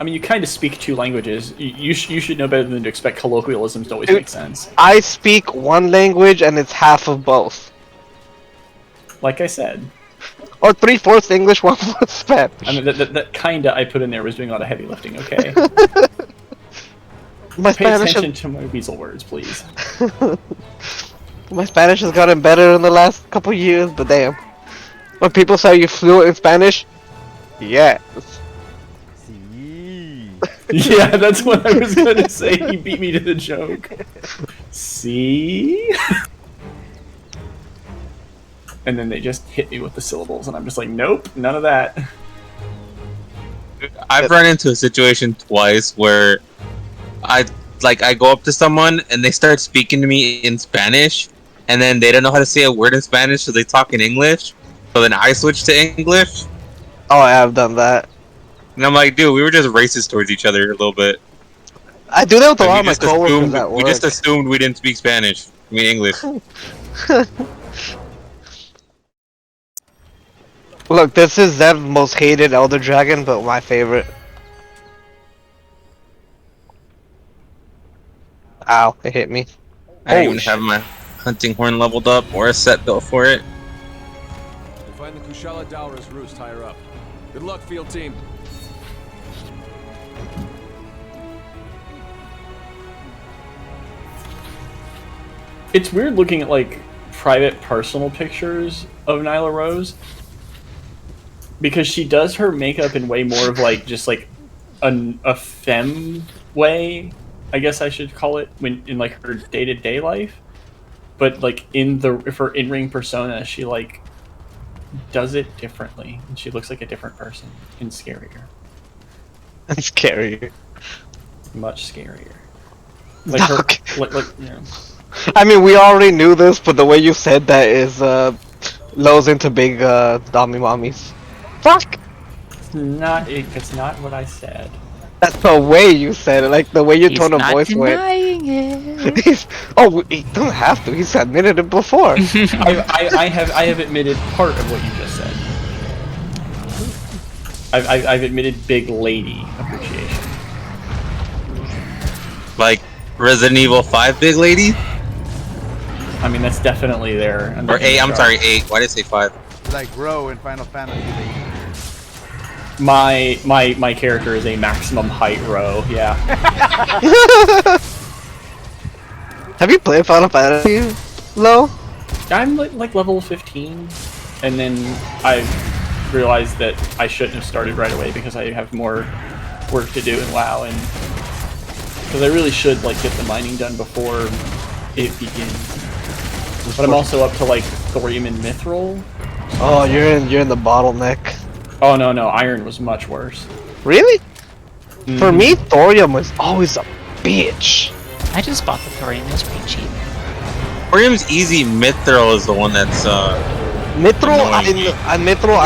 I mean, you kind of speak two languages. You should know better than to expect colloquialisms to always Dude, make sense. I speak one language and it's half of both. Like I said. Or 3/4 English, 1/4 Spanish. I mean, that kinda I put in there was doing a lot of heavy lifting, okay? My Pay Spanish attention to my weasel words, please. My Spanish has gotten better in the last couple years, but damn. When people say you fluent in Spanish, yes. Yeah, that's what I was gonna say. He beat me to the joke. See? And then they just hit me with the syllables, and I'm just like, nope, none of that. I've run into a situation twice where I go up to someone and they start speaking to me in Spanish, and then they don't know how to say a word in Spanish, so they talk in English. So then I switch to English, Oh, I have done that. and I'm like, dude, we were just racist towards each other a little bit. I do that with a Like, lot of my coworkers at work. we just assumed we didn't speak Spanish. I mean English. Look, this is Zev's most hated Elder Dragon, but my favorite. Ow, it hit me. I don't Oh, even have my hunting horn leveled up or a set built for it. You'll find the Kushala Daora's roost higher up. Good luck, field team. It's weird looking at, like, private personal pictures of Nyla Rose. Because she does her makeup in way more of, like, just, like, a femme way, I guess I should call it, when in, like, her day-to-day life. But, like, if her in-ring persona, she, like, does it differently. And she looks like a different person. And scarier. That's scary. Much scarier. Like, her, Okay. like, you know. I mean, we already knew this, but the way you said that is, lows into big, dummy mommies. Fuck! It's not what I said. That's the way you said it, like the way your tone of voice went. It. Oh, he doesn't have to. He's admitted it before. I have admitted part of what you just said. I've admitted big lady appreciation. Like Resident Evil 5 big lady? I mean, that's definitely there. Or 8, I'm sorry, 8. Why did I say 5? Like Grow in Final Fantasy. My character is a maximum height row, yeah. Have you played Final Fantasy, Lo? I'm like level 15, and then I realized that I shouldn't have started right away because I have more work to do in WoW, and because I really should like get the mining done before it begins. But I'm also up to like thorium and mithril. Oh, you're in the bottleneck. Oh no, iron was much worse. Really? For me, thorium was always a bitch. I just bought the thorium. It was pretty cheap. Thorium's easy. Mithril is the one that's Mithril, annoying. I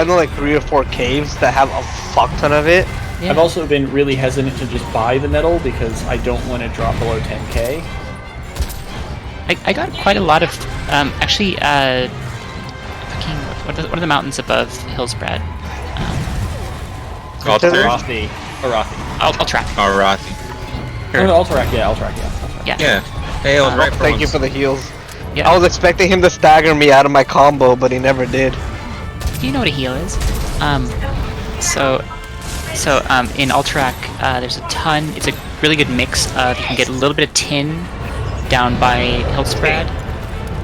know like 3 or 4 caves that have a fuck ton of it. Yeah. I've also been really hesitant to just buy the metal because I don't want to drop below 10k. I got quite a lot of actually fucking what are the mountains above Hillsbrad? Arathi. Alterac. Arathi. Alterac, yeah, Alterac. Yeah. Yeah. Hey, I was right. Thank you for the heals. Yeah. I was expecting him to stagger me out of my combo, but he never did. Do you know what a heal is? So in Alterac, there's a ton. It's a really good mix of you can get a little bit of tin down by Hillsbrad,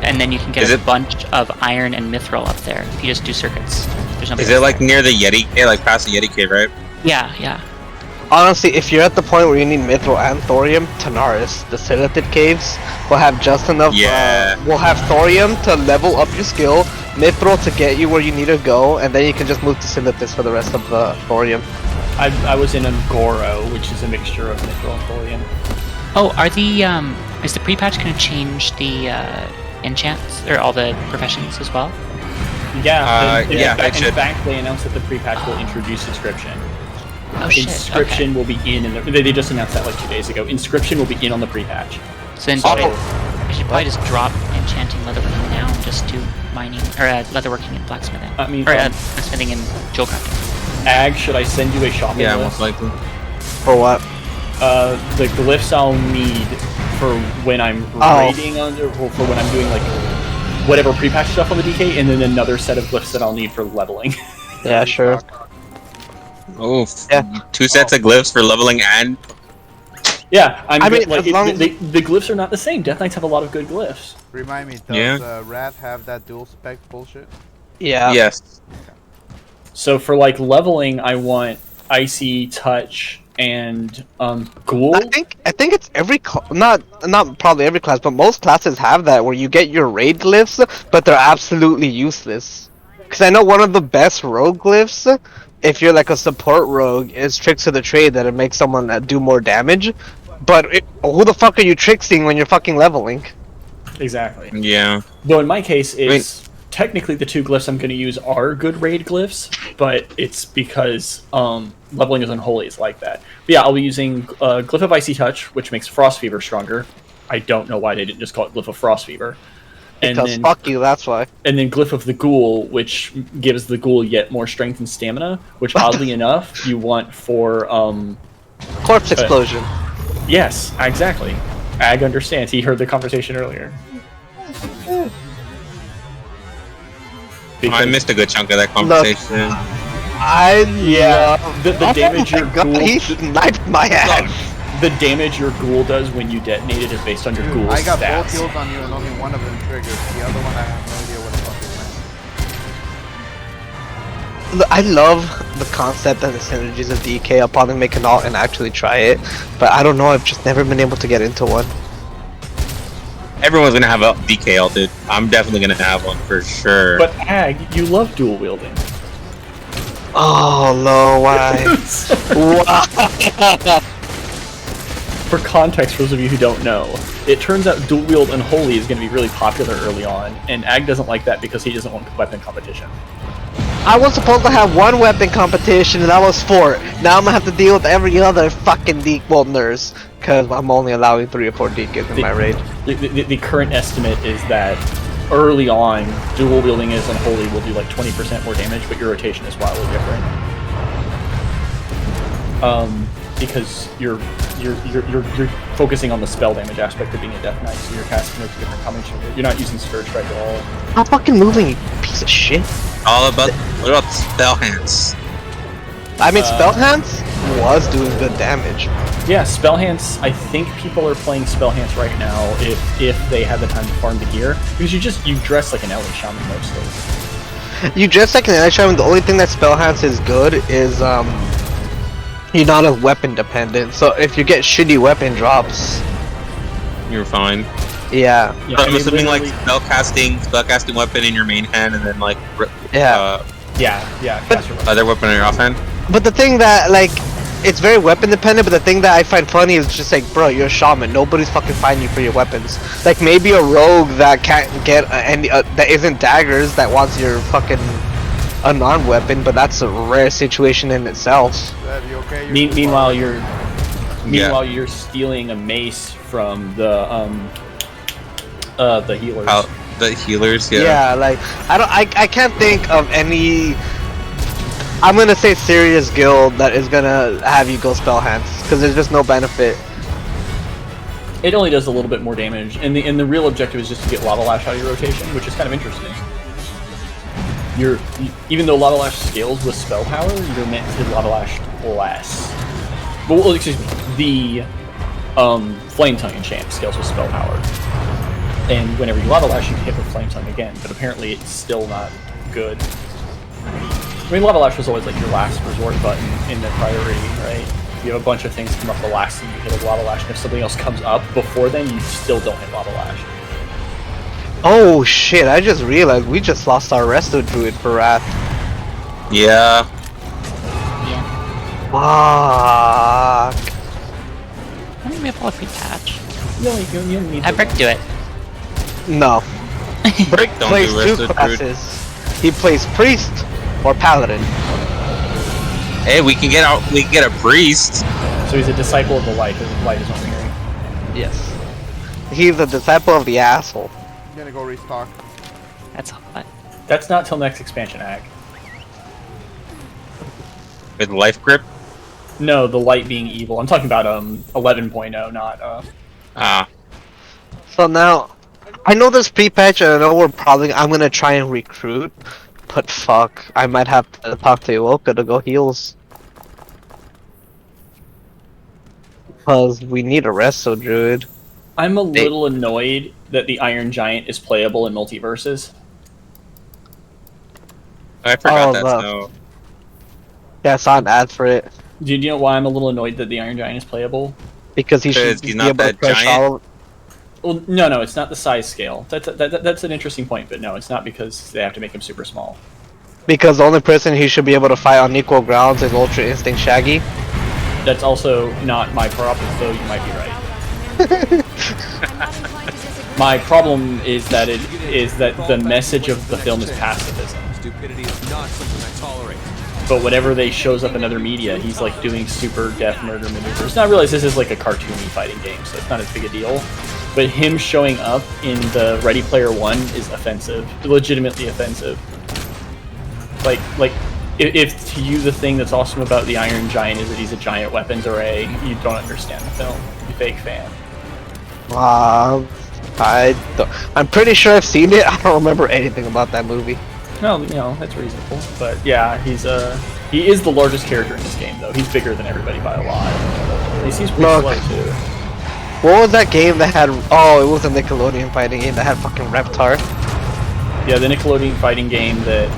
and then you can get a bunch of iron and mithril up there if you just do circuits. Is it like near the Yeti? Yeah, like past the Yeti cave, right? Yeah. Honestly, if you're at the point where you need mithril and thorium, Tanaris, the Silithid caves, will have just enough. Yeah. Will have thorium to level up your skill, mithril to get you where you need to go, and then you can just move to Silithis for the rest of the thorium. I was in Angoro, which is a mixture of mithril and thorium. Oh, are the is the pre-patch going to change the enchants or all the professions as well? Yeah, yeah, in fact, they announced that the pre-patch will introduce inscription. Oh shit. Inscription will be in they just announced that like 2 days ago. Inscription will be in on the pre-patch. So then I should probably just drop enchanting leatherworking now and just do mining or leatherworking and blacksmithing. I mean, or blacksmithing and jewel crafting. Ag, should I send you a shopping Yeah, list? most likely. For what? The glyphs I'll need for when I'm raiding under, or for when I'm doing like whatever pre-patch stuff on the DK, and then another set of glyphs that I'll need for leveling. Yeah, sure. Oh, Yeah. 2 sets of glyphs for leveling and Yeah, I mean, like, as long as- the glyphs are not the same. Death Knights have a lot of good glyphs. Remind me, does Yeah. Wrath have that dual spec bullshit? Yeah. yes. So for like leveling, I want Icy, Touch, and Ghoul. I think it's every not probably every class, but most classes have that where you get your raid glyphs, but they're absolutely useless. Because I know one of the best rogue glyphs, if you're like a support rogue, is Tricks of the Trade that it makes someone do more damage. But who the fuck are you tricksing when you're fucking leveling? Exactly. Yeah. Though in my case, it's technically the 2 glyphs I'm going to use are good raid glyphs, but it's because leveling is unholy is like that. But yeah, I'll be using Glyph of Icy Touch, which makes Frost Fever stronger. I don't know why they didn't just call it Glyph of Frost Fever. And Because then, fuck you, that's why. and then Glyph of the Ghoul, which gives the Ghoul yet more strength and stamina, which oddly enough you want for Corpse explosion. yes, exactly. Ag understands. He heard the conversation earlier. I missed a good chunk of that conversation. The damage your God, ghoul he sniped my ass. the damage your ghoul does when you detonate it is based on your ghoul's I got stats. both heals on you and only one of them triggered. The other one I have no idea what the fuck it meant. Look, I love the concept and the synergies of DK. I'll probably make an alt and actually try it, but I don't know. I've just never been able to get into one. Everyone's gonna have a DK ulted. I'm definitely gonna have one for sure. But Ag, you love dual wielding. Oh no, why? Why? For context, for those of you who don't know, it turns out dual wield Unholy is going to be really popular early on, and Ag doesn't like that because he doesn't want weapon competition. I was supposed to have one weapon competition and I was 4. Now I'm gonna have to deal with every other fucking well, nurse, because I'm only allowing 3 or 4 deacons in my raid. The current estimate is that early on, dual wielding as Unholy will do like 20% more damage, but your rotation is wildly different. Because you're focusing on the spell damage aspect of being a Death Knight, so you're casting like different combinations. You're not using Scourge Strike at all. I'm fucking moving, you piece of shit. All about what about spell hands? I mean, Spell Hands was doing good damage. Yeah, Spell Hands, I think people are playing Spell Hands right now if they have the time to farm the gear. Because you dress like an Ellie Shaman mostly. You dress like an Ally Shaman, the only thing that Spell Hands is good is, you're not as weapon dependent. So if you get shitty weapon drops, You're fine. yeah. Yeah, So I I'm mean, assuming like literally- spellcasting weapon in your main hand, and then like Yeah. yeah, cast your weapon. other weapon in your offhand. But the thing that, like, it's very weapon dependent, but the thing that I find funny is just like, bro, you're a shaman. Nobody's fucking fighting you for your weapons. Like, maybe a rogue that can't get any, that isn't daggers, that wants your fucking unarmed weapon, but that's a rare situation in itself. That you okay? Meanwhile, you're stealing a mace from the healers. The healers, Yeah, like, I can't think of any, I'm gonna say serious guild that is gonna have you go Spell Hands, because there's just no benefit. It only does a little bit more damage, and the real objective is just to get Lava Lash out of your rotation, which is kind of interesting. Even though Lava Lash scales with spell power, you're meant to hit Lava Lash less. Well, excuse me, the Flame Tongue enchant scales with spell power, and whenever you Lava Lash, you can hit with Flame Tongue again. But apparently, it's still not good. I mean, Lava Lash was always like your last resort button in the priority, right? You have a bunch of things come up the last thing you hit a Lava Lash, and if something else comes up before then, you still don't hit Lava Lash. Oh shit, I just realized we just lost our Resto Druid for Wrath. Yeah. Yeah. Fuck. I think we have a free patch. You don't need Have to- Brick do it. No. Brick Don't plays do 2 Resto Druid. classes. He plays Priest or Paladin. Hey, we can get a priest. So he's a disciple of the light. The light is what we're hearing. Yes. He's a disciple of the asshole. I'm gonna go restock. That's hot. That's not till next expansion, Ag. With life grip. No, the light being evil. I'm talking about 11.0, not Ah, So now, I know this pre-patch, and I know I'm gonna try and recruit, but fuck, I might have to talk to Iwoka to go heals. Because we need a resto druid. I'm a little annoyed that the Iron Giant is playable in multiverses. I forgot Oh, that. the- So Yeah, I saw an ad for it. Do you know why I'm a little annoyed that the Iron Giant is playable? Because he should Because he's be not able to that crush giant? all of. Well, no, it's not the size scale. That's an interesting point, but no, it's not because they have to make him super small. Because the only person he should be able to fight on equal grounds is Ultra Instinct Shaggy. That's also not my problem, though you might be right. My problem is that the message of the film is pacifism. Stupidity is not something I tolerate. But whenever they shows up in other media, he's like doing super death murder maneuvers. Now I realize this is like a cartoony fighting game, so it's not as big a deal. But him showing up in the Ready Player One is offensive, legitimately offensive. Like if to you the thing that's awesome about the Iron Giant is that he's a giant weapons array, you don't understand the film. You fake fan. I'm pretty sure I've seen it. I don't remember anything about that movie. No, that's reasonable. But yeah, he is the largest character in this game, though. He's bigger than everybody by a lot. He seems pretty Look. slow too. What was that game that had? Oh, it was a Nickelodeon fighting game that had fucking Reptar. Yeah, the Nickelodeon fighting game that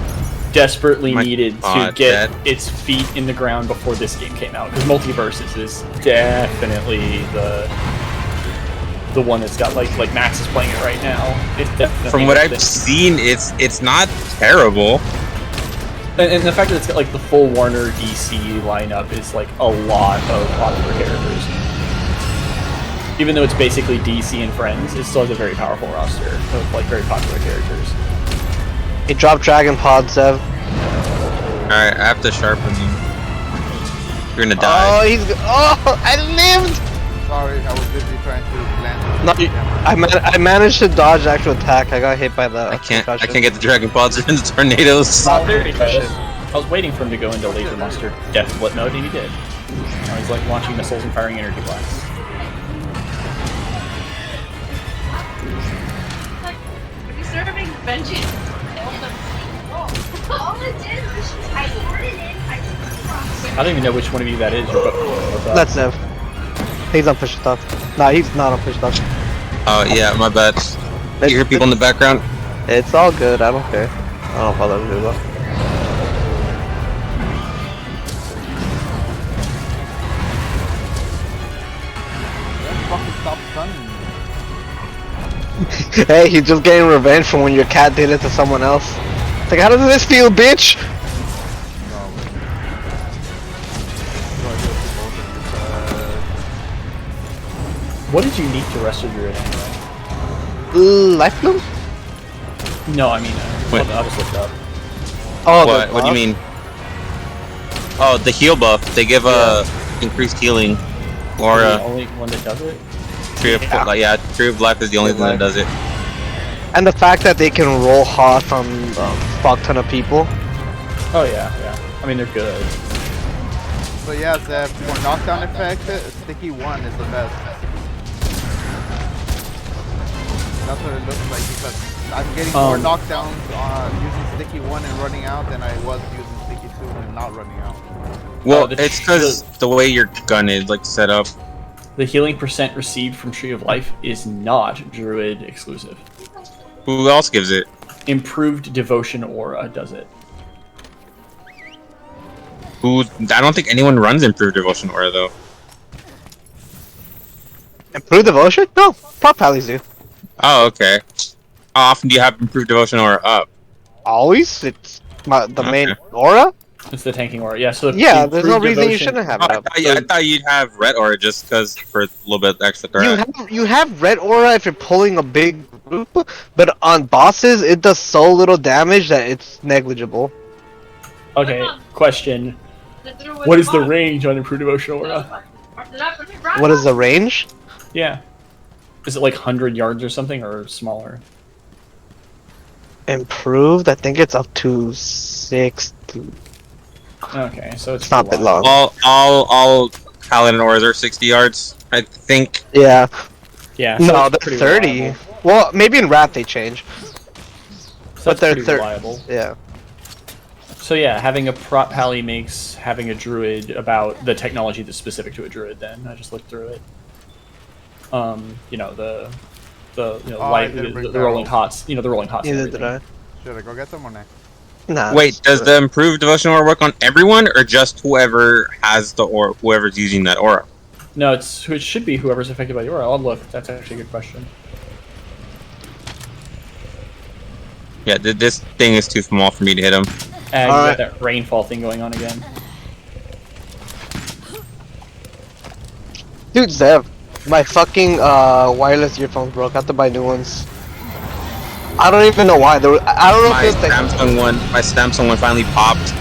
desperately My needed to God, get that- its feet in the ground before this game came out. Because Multiverses is definitely the one that's got like Max is playing it right now. It's definitely from what I've the- seen, it's not terrible. and the fact that it's got like the full Warner DC lineup is like a lot of popular characters. Even though it's basically DC and Friends, it still has a very powerful roster of like very popular characters. He dropped Dragon Pod, Zev. Alright, I have to sharpen you. You're gonna Oh, die. I lived. Sorry, I was busy trying to land. No, I managed to dodge the actual attack. I got hit by the. I can't concussion. get the dragon pods or the tornadoes. Oh, there he goes. I was waiting for him to go into Laser Monster Death Blip mode, and he did. Now he's like launching missiles and firing energy blasts. Serving vengeance. All it did was just, I poured it in, I took the cross. I don't even know which one of you that is. That's Zev. He's on push stuff. Nah, he's not on push stuff. Oh yeah, my bad. You hear people in the background? It's all good. I don't care. I don't bother to do that. Fucking stop stunning me. Hey, he's just getting revenge from when your cat did it to someone else. It's like, how does this feel, bitch? What is unique to Rest of Your anyway? Life bloom? No, I mean, Wait. I'll just look it up. Oh, What? the What do you buff? mean? Oh, the heal buff. They give increased healing, or The only one that does it? tree of tree of life is the only thing that does it. And the fact that they can roll Hoth on a fuck ton of people. Oh yeah. I mean, they're good. So yeah, Zev, for knockdown effect, Sticky 1 is the best. That's what it looks like because I'm getting more knockdowns using Sticky 1 and running out than I was using Sticky 2 and not running out. Well, the- it's because the way your gun is like set up. The healing percent received from Tree of Life is not Druid exclusive. Who else gives it? Improved Devotion Aura does it. Who? I don't think anyone runs improved devotion aura though. Improve devotion? No, pop pallies do. Oh, okay. How often do you have improved devotion aura up? Always? It's the main Okay. aura? It's the tanking aura. Yeah, so Yeah, there's no improved reason you devotion- shouldn't have Oh, it I up. thought you'd have red aura just because for a little bit extra threat. You have red aura if you're pulling a big group, but on bosses it does so little damage that it's negligible. Okay, question. What is the range on Improved Devotion Aura? What is the range? Yeah. Is it like 100 yards or something, or smaller? Improved? I think it's up to 60. Okay, so it's It's not that reliable. long. All paladin auras are 60 yards, I think. Yeah. Yeah, so No, it's they're pretty 30. reliable. Well, maybe in Wrath they change. So But that's they're pretty 30. reliable. Yeah. So yeah, having a prop pally makes having a druid about the technology that's specific to a druid. Then I just looked through it. You know the I light, didn't bring the rolling barrels. hots. You know the rolling hots. And Neither did everything. I. Should I go get them or not? Nah. Wait, does the improved devotion aura work on everyone, or just whoever has the aura, whoever's using that aura? No, it should be whoever's affected by the aura. I'll look. That's actually a good question. Yeah, this thing is too small for me to hit him. And you Alright. got that rainfall thing going on again. Dude, Zev, my fucking wireless earphones broke. I have to buy new ones. I don't even know why. I don't know My if it's like. Samsung one finally popped.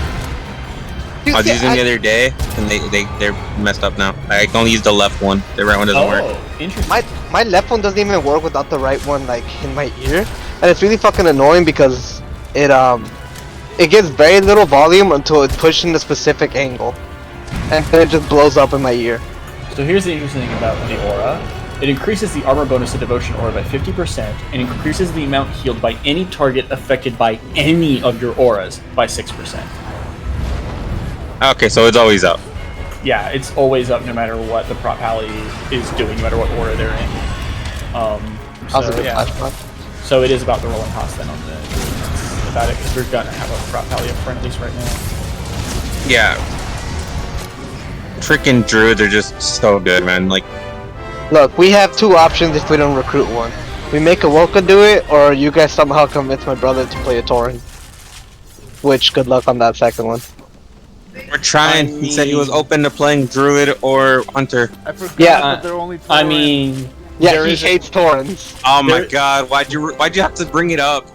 Dude, I was see, using it the other day, and they're messed up now. I can only use the left one. The right one doesn't work. Interesting. my left one doesn't even work without the right one like in my ear, and it's really fucking annoying because it gets very little volume until it's pushed in a specific angle, and then it just blows up in my ear. So here's the interesting thing about the aura. It increases the armor bonus to devotion aura by 50% and increases the amount healed by any target affected by any of your auras by 6%. Okay, so it's always up. Yeah, it's always up no matter what the prop pally is doing, no matter what aura they're in. That was a So, good yeah. flashback. So it is about the rolling hots then on the That's about it, because we're gonna have a prop pally up front at least right now. Yeah. Freaking druids are just so good, man. Like, Look, we have two options if we don't recruit one. We make Awoka do it, or you guys somehow convince my brother to play a Tauren. Which, good luck on that second one. we're trying. He said he was open to playing druid or hunter. I forgot Yeah, that there are only two. I mean, Yeah, there he is a- hates Taurens. Oh my There- god, why'd you have to bring it up?